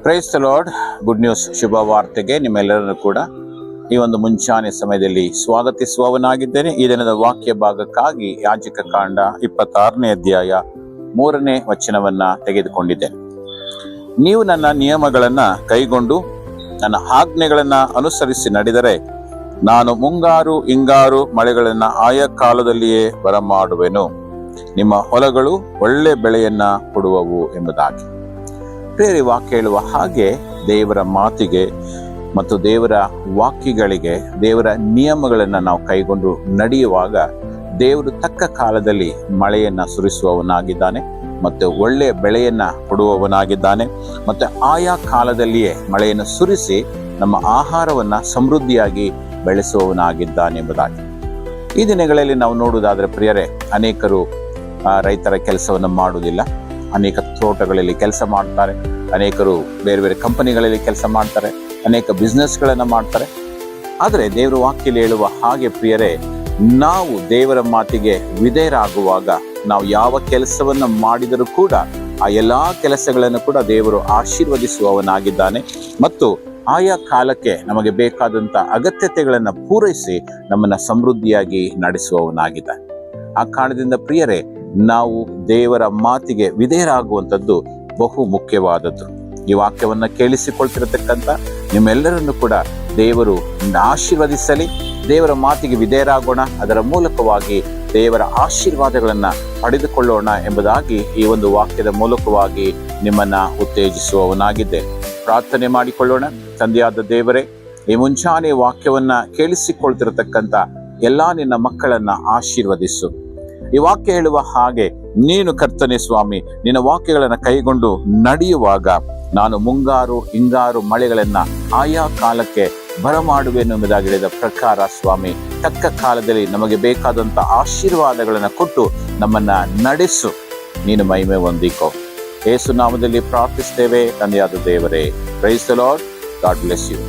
Price the lord. Good news, ಶುಭ ವಾರ್ತೆಗೆ ನಿಮ್ಮೆಲ್ಲರನ್ನು ಕೂಡ ಈ ಒಂದು ಮುಂಚಾನೆ ಸಮಯದಲ್ಲಿ ಸ್ವಾಗತಿಸುವವನಾಗಿದ್ದೇನೆ. ಈ ದಿನದ ವಾಕ್ಯ ಭಾಗಕ್ಕಾಗಿ ಯಾಜಕ ಕಾಂಡ 26ನೇ ಅಧ್ಯಾಯ 3ನೇ ವಚನವನ್ನ ತೆಗೆದುಕೊಂಡಿದ್ದೇನೆ. ನೀವು ನನ್ನ ನಿಯಮಗಳನ್ನ ಕೈಗೊಂಡು ನನ್ನ ಆಜ್ಞೆಗಳನ್ನ ಅನುಸರಿಸಿ ನಡೆದರೆ ನಾನು ಮುಂಗಾರು ಹಿಂಗಾರು ಮಳೆಗಳನ್ನ ಆಯಾ ಕಾಲದಲ್ಲಿಯೇ ಬರಮಾಡುವೆನು, ನಿಮ್ಮ ಹೊಲಗಳು ಒಳ್ಳೆ ಬೆಳೆಯನ್ನ ಕೊಡುವವು ಎಂಬುದಾಗಿ. ಬೇರೆ ವಾಕ್ಯ ಹೇಳುವ ಹಾಗೆ ದೇವರ ಮಾತಿಗೆ ಮತ್ತು ದೇವರ ವಾಕ್ಯಗಳಿಗೆ, ದೇವರ ನಿಯಮಗಳನ್ನ ನಾವು ಕೈಗೊಂಡು ನಡೆಯುವಾಗ ದೇವರು ತಕ್ಕ ಕಾಲದಲ್ಲಿ ಮಳೆಯನ್ನ ಸುರಿಸುವವನಾಗಿದ್ದಾನೆ ಮತ್ತು ಒಳ್ಳೆಯ ಬೆಳೆಯನ್ನ ಕೊಡುವವನಾಗಿದ್ದಾನೆ. ಮತ್ತೆ ಆಯಾ ಕಾಲದಲ್ಲಿಯೇ ಮಳೆಯನ್ನು ಸುರಿಸಿ ನಮ್ಮ ಆಹಾರವನ್ನ ಸಮೃದ್ಧಿಯಾಗಿ ಬೆಳೆಸುವವನಾಗಿದ್ದಾನೆ ಎಂಬುದಾಗಿ. ಈ ದಿನಗಳಲ್ಲಿ ನಾವು ನೋಡುವುದಾದ್ರೆ ಪ್ರಿಯರೇ, ಅನೇಕರು ರೈತರ ಕೆಲಸವನ್ನು ಮಾಡುವುದಿಲ್ಲ. ಅನೇಕ ತೋಟಗಳಲ್ಲಿ ಕೆಲಸ ಮಾಡ್ತಾರೆ, ಅನೇಕರು ಬೇರೆ ಬೇರೆ ಕಂಪನಿಗಳಲ್ಲಿ ಕೆಲಸ ಮಾಡ್ತಾರೆ, ಅನೇಕ ಬಿಸ್ನೆಸ್ಗಳನ್ನು ಮಾಡ್ತಾರೆ. ಆದರೆ ದೇವರ ವಾಕ್ಯದಲ್ಲಿ ಹೇಳುವ ಹಾಗೆ ಪ್ರಿಯರೇ, ನಾವು ದೇವರ ಮಾತಿಗೆ ವಿಧೇಯರಾಗುವಾಗ ನಾವು ಯಾವ ಕೆಲಸವನ್ನ ಮಾಡಿದರೂ ಕೂಡ ಆ ಎಲ್ಲಾ ಕೆಲಸಗಳನ್ನು ಕೂಡ ದೇವರು ಆಶೀರ್ವದಿಸುವವನಾಗಿದ್ದಾನೆ ಮತ್ತು ಆಯಾ ಕಾಲಕ್ಕೆ ನಮಗೆ ಬೇಕಾದಂತ ಅಗತ್ಯತೆಗಳನ್ನು ಪೂರೈಸಿ ನಮ್ಮನ್ನ ಸಮೃದ್ಧಿಯಾಗಿ ನಡೆಸುವವನಾಗಿದ್ದಾನೆ. ಆ ಕಾರಣದಿಂದ ಪ್ರಿಯರೇ, ನಾವು ದೇವರ ಮಾತಿಗೆ ವಿಧೇಯರಾಗುವಂಥದ್ದು ಬಹು ಮುಖ್ಯವಾದದ್ದು. ಈ ವಾಕ್ಯವನ್ನ ಕೇಳಿಸಿಕೊಳ್ತಿರತಕ್ಕಂಥ ನಿಮ್ಮೆಲ್ಲರನ್ನು ಕೂಡ ದೇವರು ಆಶೀರ್ವದಿಸಲಿ. ದೇವರ ಮಾತಿಗೆ ವಿಧೇಯರಾಗೋಣ, ಅದರ ಮೂಲಕವಾಗಿ ದೇವರ ಆಶೀರ್ವಾದಗಳನ್ನ ಪಡೆದುಕೊಳ್ಳೋಣ ಎಂಬುದಾಗಿ ಈ ಒಂದು ವಾಕ್ಯದ ಮೂಲಕವಾಗಿ ನಿಮ್ಮನ್ನ ಉತ್ತೇಜಿಸುವವನಾಗಿದ್ದೆ. ಪ್ರಾರ್ಥನೆ ಮಾಡಿಕೊಳ್ಳೋಣ. ತಂದೆಯಾದ ದೇವರೇ, ಈ ಮುಂಚಾನೆ ವಾಕ್ಯವನ್ನ ಕೇಳಿಸಿಕೊಳ್ತಿರತಕ್ಕಂಥ ಎಲ್ಲಾ ನಿನ್ನ ಮಕ್ಕಳನ್ನ ಆಶೀರ್ವದಿಸು. ಈ ವಾಕ್ಯ ಹೇಳುವ ಹಾಗೆ ನೀನು ಕರ್ತನೆ ಸ್ವಾಮಿ, ನಿನ್ನ ವಾಕ್ಯಗಳನ್ನ ಕೈಗೊಂಡು ನಡೆಯುವಾಗ ನಾನು ಮುಂಗಾರು ಹಿಂಗಾರು ಮಳೆಗಳನ್ನ ಆಯಾ ಕಾಲಕ್ಕೆ ಬರಮಾಡುವೆನು ಎಂಬುದಾಗಿ ಹೇಳಿದ ಪ್ರಕಾರ ಸ್ವಾಮಿ, ತಕ್ಕ ಕಾಲದಲ್ಲಿ ನಮಗೆ ಬೇಕಾದಂತ ಆಶೀರ್ವಾದಗಳನ್ನ ಕೊಟ್ಟು ನಮ್ಮನ್ನ ನಡೆಸು. ನೀನು ಮಹಿಮೆ ಹೊಂದಿಕೋ. ಯೇಸು ನಾಮದಲ್ಲಿ ಪ್ರಾರ್ಥಿಸ್ತೇವೆ ತಂದೆಯಾದ ದೇವರೇ. Praise the Lord. God bless you.